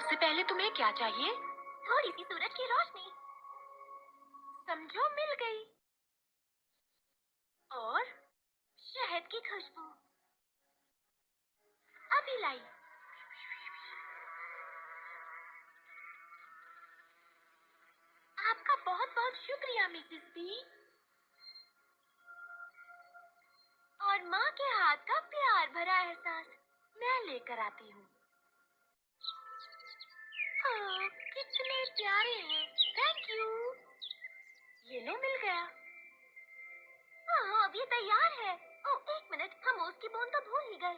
सबसे पहले तुम्हें क्या चाहिए? थोड़ी सी सूरज की रोशनी। समझो, मिल गई। और शहद की खुशबू। अभी लाई। आपका बहुत बहुत शुक्रिया मिसेस बी। और माँ के हाथ का प्यार भरा एहसास। मैं लेकर आती हूँ। हाँ, कितने प्यारे हैं। Thank you. ये लो, मिल गया। हाँ, अब ये तैयार है। ओह, एक मिनट, हम उसकी बूंद तो भूल ही गए।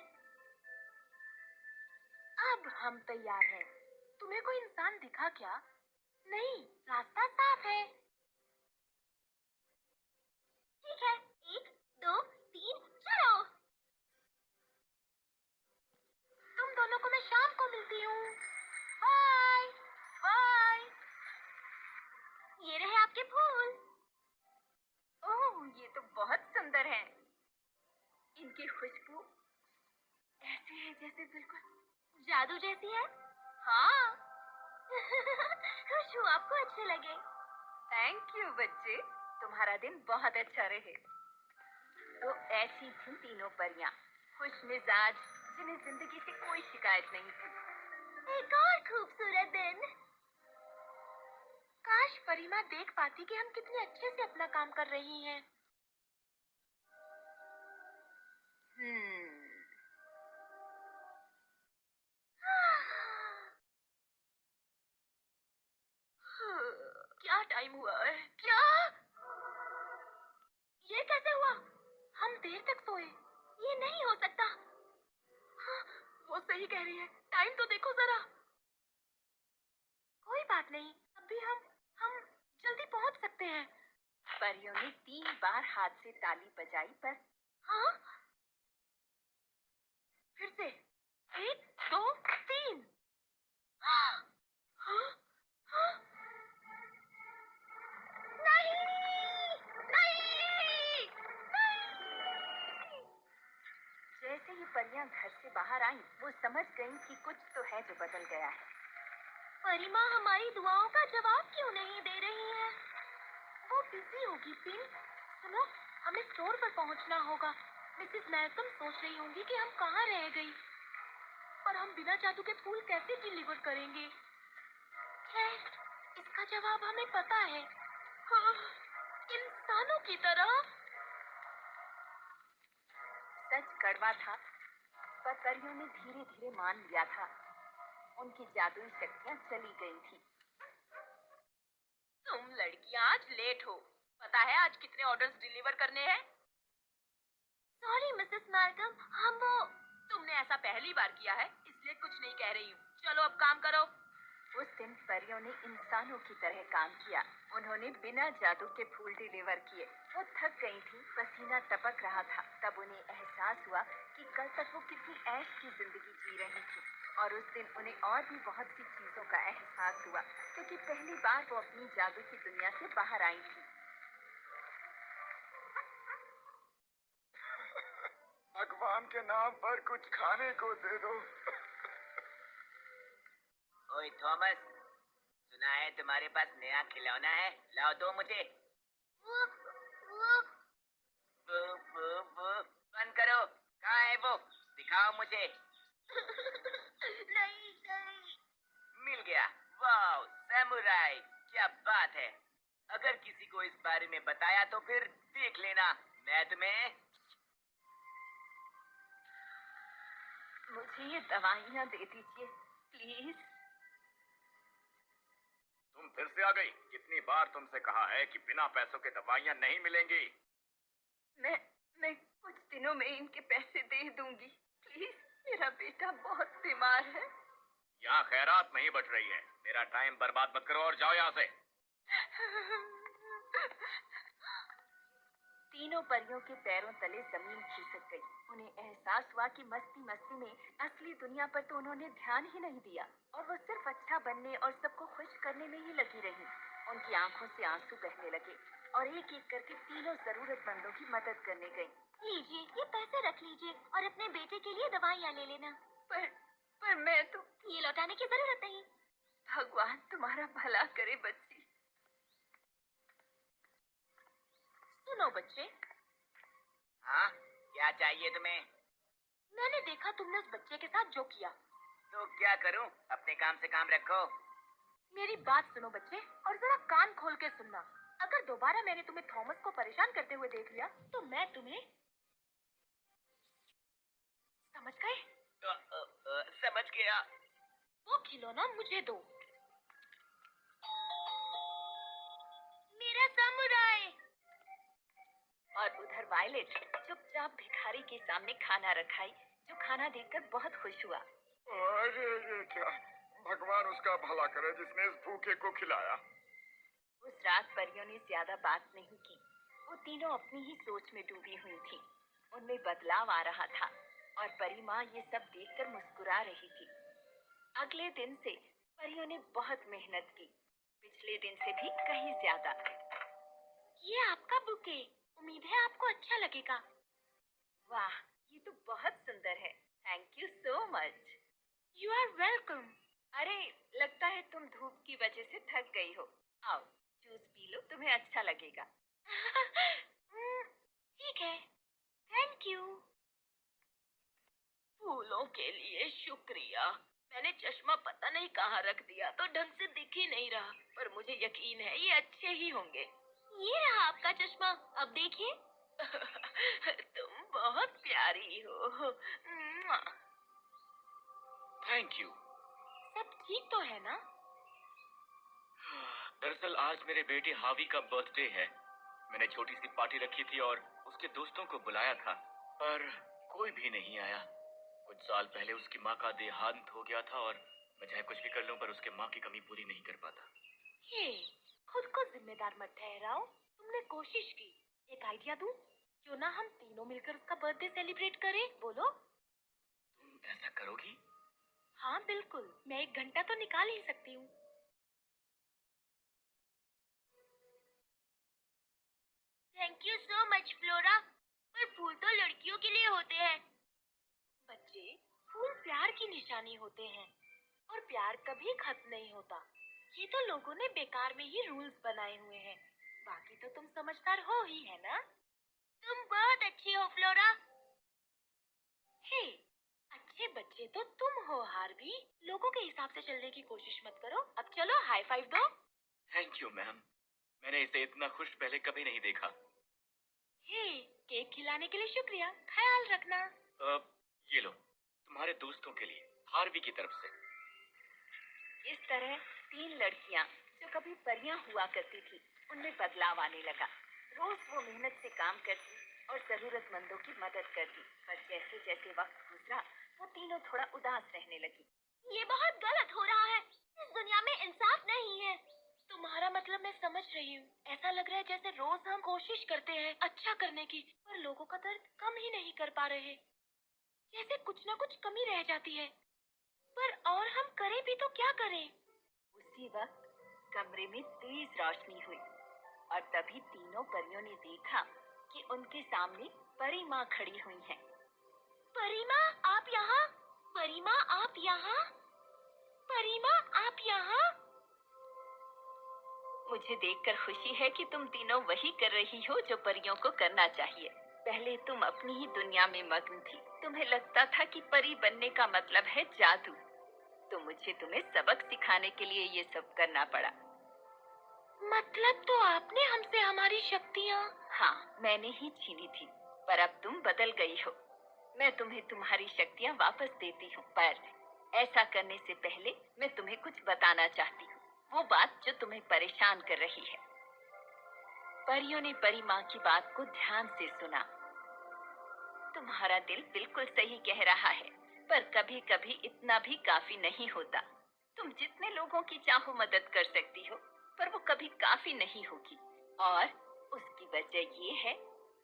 अब हम तैयार हैं। तुम्हें कोई इंसान दिखा क्या? नहीं, रास्ता साफ है। ठीक है, 1, 2, 3, चलो। तुम दोनों को मैं शाम को मिलती हूँ। Bye bye. ये रहे आपके फूल। ओह, ये तो बहुत सुंदर है। इनकी खुशबू ऐसी है जैसे बिल्कुल जादू जैसी है। हाँ। खुश हूँ आपको अच्छे लगे। थैंक यू बच्चे, तुम्हारा दिन बहुत अच्छा रहे। तो ऐसी थी तीनों परियां, खुश मिजाज, जिन्हें जिंदगी से कोई शिकायत नहीं थी। एक और खूबसूरत दिन। काश परिमा देख पाती कि हम कितने अच्छे से अपना काम कर रही हैं। क्या टाइम हुआ है? क्या? ये कैसे हुआ? हम देर तक सोए। ये नहीं हो सकता। हाँ, वो सही कह रही है। टाइम तो देखो जरा। कोई बात नहीं, अभी हम जल्दी पहुंच सकते हैं। परियों ने 3 बार हाथ से ताली बजाई, पर हाँ, फिर से 1, 2, 3। हाँ, हाँ, हाँ। नहीं, नहीं, नहीं। जैसे ही परियां घर से बाहर आईं, वो समझ गईं कि कुछ तो है जो बदल गया है। परिमा हमारी दुआओं का जवाब क्यों नहीं दे रही है? वो बिजी होगी पिंक। सुनो, हमें स्टोर पर पहुंचना होगा। मिसेस मैल्कम सोच रही होंगी कि हम कहाँ रह गई। पर हम बिना जादू के फूल कैसे डिलीवर करेंगे? खैर, इसका जवाब हमें पता है। हाँ, इंसानों की तरह। सच कड़वा था, पर परियों ने धीरे धीरे मान लिया था। उनकी जादुई शक्तियां चली गई थी। तुम लड़कियां आज लेट हो। पता है आज कितने ऑर्डर्स डिलीवर करने हैं? सॉरी मिसेस मैल्कम, हम वो। तुमने ऐसा पहली बार किया है, इसलिए कुछ नहीं कह रही हूँ। चलो अब काम करो। उस दिन परियों ने इंसानों की तरह काम किया। उन्होंने बिना जादू के फूल डिलीवर किए। वो थक गई थी, पसीना टपक रहा था। तब उन्हें एहसास हुआ कि कल तक वो कितनी ऐश की जिंदगी जी रही थी। और उस दिन उन्हें और भी बहुत सी चीजों का एहसास हुआ, क्योंकि पहली बार वो अपनी जादू की दुनिया से बाहर आई थी। भगवान के नाम पर कुछ खाने को दे दो। ओए थॉमस, सुना है तुम्हारे पास नया खिलौना है? लाओ दो मुझे। वो वो वो बंद करो। कहाँ है वो? दिखाओ मुझे। नहीं, नहीं। मिल गया। वाह, सैमुराई, क्या बात है। अगर किसी को इस बारे में बताया तो फिर देख लेना, मैं तुम्हें। मुझे ये दवाइयाँ दे दीजिए, प्लीज। तुम फिर से आ गई। कितनी बार तुमसे कहा है कि बिना पैसों के दवाइयाँ नहीं मिलेंगी। मैं कुछ दिनों में इनके पैसे दे दूंगी, प्लीज। मेरा बेटा बहुत बीमार है। यहाँ खैरात नहीं बच रही है। मेरा टाइम बर्बाद मत करो और जाओ यहाँ से। तीनों परियों के पैरों तले जमीन खिसक गई। उन्हें एहसास हुआ कि मस्ती मस्ती में असली दुनिया पर तो उन्होंने ध्यान ही नहीं दिया, और वो सिर्फ अच्छा बनने और सबको खुश करने में ही लगी रही। उनकी आंखों से आंसू बहने लगे, और एक एक करके तीनों जरूरतमंदों की मदद करने गई। लीजिए, ये पैसे रख लीजिए और अपने बेटे के लिए दवाइयाँ ले लेना। पर पर मैं तो... ये लौटाने की जरूरत नहीं। भगवान तुम्हारा भला करे बच्ची। सुनो बच्चे, हाँ, क्या चाहिए तुम्हें? मैंने देखा तुमने उस बच्चे के साथ जो किया। तो क्या करूं? अपने काम से काम रखो। मेरी बात सुनो बच्चे, और जरा कान खोल के सुनना। अगर दोबारा मैंने तुम्हें थॉमस को परेशान करते हुए देख लिया तो मैं तुम्हें... समझ गए? समझ गया। वो खिलौना मुझे दो। मेरा समुराई। और उधर वायलेट चुपचाप भिखारी के सामने खाना रखाई, जो खाना देखकर बहुत खुश हुआ। अरे ये क्या, भगवान उसका भला करे जिसने इस भूखे को खिलाया। उस रात परियों ने ज्यादा बात नहीं की। वो तीनों अपनी ही सोच में डूबी हुई थी। उनमें बदलाव आ रहा था और परी माँ ये सब देखकर मुस्कुरा रही थी। अगले दिन से परियों ने बहुत मेहनत की, पिछले दिन से भी कहीं ज्यादा। ये आपका बुके, उम्मीद है आपको अच्छा लगेगा। वाह, ये तो बहुत सुंदर है। Thank you so much. You are welcome. अरे, लगता है तुम धूप की वजह से थक गई हो। आओ, जूस पी लो, तुम्हें अच्छा लगेगा। ठीक है, थैंक यू। फूलों के लिए शुक्रिया। मैंने चश्मा पता नहीं कहाँ रख दिया तो ढंग से दिख ही नहीं रहा, पर मुझे यकीन है ये अच्छे ही होंगे। ये रहा आपका चश्मा, अब देखिए। तुम बहुत प्यारी हो। Thank you. सब ठीक तो है ना? दरअसल आज मेरे बेटे हावी का बर्थडे है। मैंने छोटी सी पार्टी रखी थी और उसके दोस्तों को बुलाया था, पर कोई भी नहीं आया। कुछ साल पहले उसकी माँ का देहांत हो गया था और मैं चाहे कुछ भी कर लूं पर उसके माँ की कमी पूरी नहीं कर पाता। हे, खुद को जिम्मेदार मत ठहराओ। तुमने कोशिश की। एक आइडिया दूं? क्यों ना हम तीनों मिलकर उसका बर्थडे सेलिब्रेट करें? बोलो। तुम ऐसा करोगी? हाँ बिल्कुल, मैं 1 घंटा तो निकाल ही सकती हूँ। Thank you so much flora, पर फूल तो लड़कियों के लिए होते हैं। बच्चे, फूल प्यार की निशानी होते हैं और प्यार कभी खत्म नहीं होता। ये तो लोगों ने बेकार में ही रूल्स बनाए हुए हैं। बाकी तो तुम समझदार हो ही, है ना? तुम बहुत अच्छी हो फ्लोरा। हे, अच्छे बच्चे तो तुम हो हार्वी। लोगों के हिसाब से चलने की कोशिश मत करो। अब चलो हाई फाइव दो। थैंक यू मैम, मैंने इसे इतना खुश पहले कभी नहीं देखा। हे, केक खिलाने के लिए शुक्रिया। ख्याल रखना। ये लो, तुम्हारे दोस्तों के लिए, हार्वी की तरफ से। इस तरह 3 लड़कियां जो कभी परियां हुआ करती थी, उनमें बदलाव आने लगा। रोज वो मेहनत से काम करती और जरूरतमंदों की मदद करती, पर जैसे जैसे वक्त गुजरा वो तीनों थोड़ा उदास रहने लगी। ये बहुत गलत हो रहा है। इस दुनिया में इंसाफ नहीं है। तुम्हारा मतलब मैं समझ रही हूँ। ऐसा लग रहा है जैसे रोज हम कोशिश करते हैं अच्छा करने की, पर लोगों का दर्द कम ही नहीं कर पा रहे। जैसे कुछ ना कुछ कमी रह जाती है। पर और हम करें भी तो क्या करें? उसी वक्त कमरे में तेज रोशनी हुई और तभी तीनों परियों ने देखा कि उनके सामने परी माँ खड़ी हुई हैं। परी माँ, आप यहाँ? परी माँ, आप यहाँ? परी माँ, आप यहाँ? मुझे देखकर खुशी है कि तुम तीनों वही कर रही हो जो परियों को करना चाहिए। पहले तुम अपनी ही दुनिया में मग्न थी। तुम्हें लगता था कि परी बनने का मतलब है जादू, तो मुझे तुम्हें सबक सिखाने के लिए ये सब करना पड़ा। मतलब तो आपने हमसे हमारी शक्तियाँ... हाँ, मैंने ही छीनी थी, पर अब तुम बदल गई हो। मैं तुम्हें तुम्हारी शक्तियाँ वापस देती हूँ, पर ऐसा करने से पहले मैं तुम्हें कुछ बताना चाहती हूँ, वो बात जो तुम्हें परेशान कर रही है। परियों ने परी माँ की बात को ध्यान से सुना। तुम्हारा दिल बिल्कुल सही कह रहा है, पर कभी कभी इतना भी काफी नहीं होता। तुम जितने लोगों की चाहो मदद कर सकती हो, पर वो कभी काफी नहीं होगी, और उसकी वजह ये है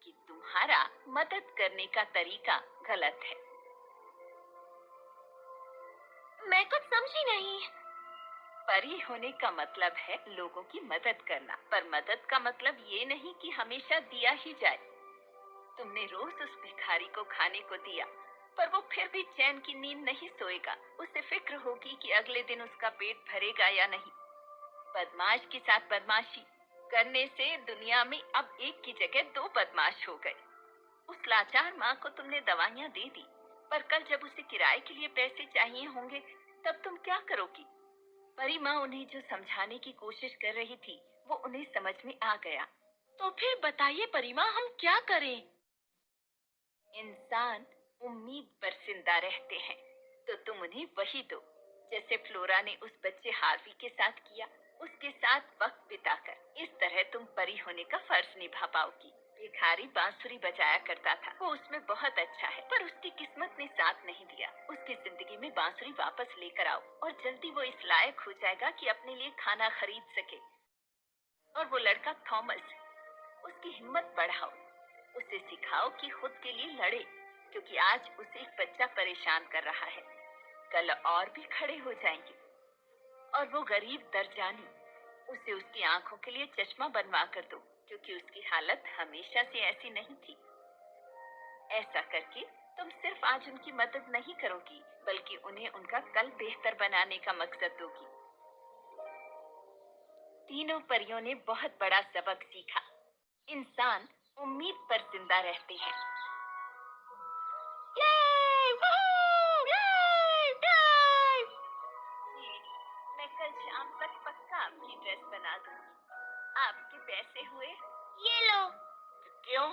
कि तुम्हारा मदद करने का तरीका गलत है। मैं कुछ समझी नहीं। परी होने का मतलब है लोगों की मदद करना, पर मदद का मतलब ये नहीं कि हमेशा दिया ही जाए। तुमने रोज उस भिखारी को खाने को दिया, पर वो फिर भी चैन की नींद नहीं सोएगा। उसे फिक्र होगी कि अगले दिन उसका पेट भरेगा या नहीं। बदमाश के साथ बदमाशी करने से दुनिया में अब एक की जगह दो बदमाश हो गए। उस लाचार माँ को तुमने दवाइयाँ दे दी, पर कल जब उसे किराए के लिए पैसे चाहिए होंगे तब तुम क्या करोगी? परी माँ उन्हें जो समझाने की कोशिश कर रही थी वो उन्हें समझ में आ गया। तो फिर बताइए परी माँ, हम क्या करें? इंसान उम्मीद पर जिंदा रहते हैं, तो तुम उन्हें वही दो जैसे फ्लोरा ने उस बच्चे हार्वी के साथ किया। उसके साथ वक्त बिताकर इस तरह तुम परी होने का फर्ज निभा पाओगी। भिखारी बांसुरी बजाया करता था, वो उसमें बहुत अच्छा है, पर उसकी किस्मत ने साथ नहीं दिया। उसकी जिंदगी में बांसुरी वापस लेकर आओ और जल्दी वो इस लायक हो जाएगा कि अपने लिए खाना खरीद सके। और वो लड़का थॉमस, उसकी हिम्मत बढ़ाओ, उसे सिखाओ कि खुद के लिए लड़े, क्योंकि आज उसे एक बच्चा परेशान कर रहा है, कल और भी खड़े हो जाएंगे। और वो गरीब दरजानी, उसे उसकी आंखों के लिए चश्मा बनवा कर दो, क्योंकि उसकी हालत हमेशा से ऐसी नहीं थी। ऐसा करके तुम सिर्फ आज उनकी मदद नहीं करोगी, बल्कि उन्हें उनका कल बेहतर बनाने का मकसद दोगी। तीनों परियों ने बहुत बड़ा सबक सीखा। इंसान उम्मीद पर जिंदा रहते हैं। ये! वूहू! ये! ये! जी, मैं कल शाम तक पक्का आपकी ड्रेस बना दूंगी। आपके पैसे हुए? ये लो। क्यों?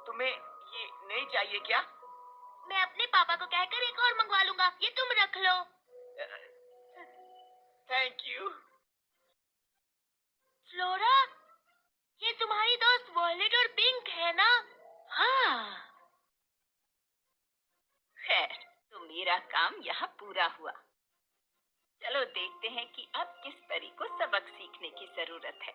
तुम्हें ये नहीं चाहिए क्या? मैं अपने पापा को कहकर एक और मंगवा लूंगा, ये तुम रख लो। Thank you. फ्लोरा, ये तुम्हारी दोस्त वॉयलेट और पिंक है ना? हाँ, खैर तो मेरा काम यहाँ पूरा हुआ। चलो देखते हैं कि अब किस परी को सबक सीखने की जरूरत है।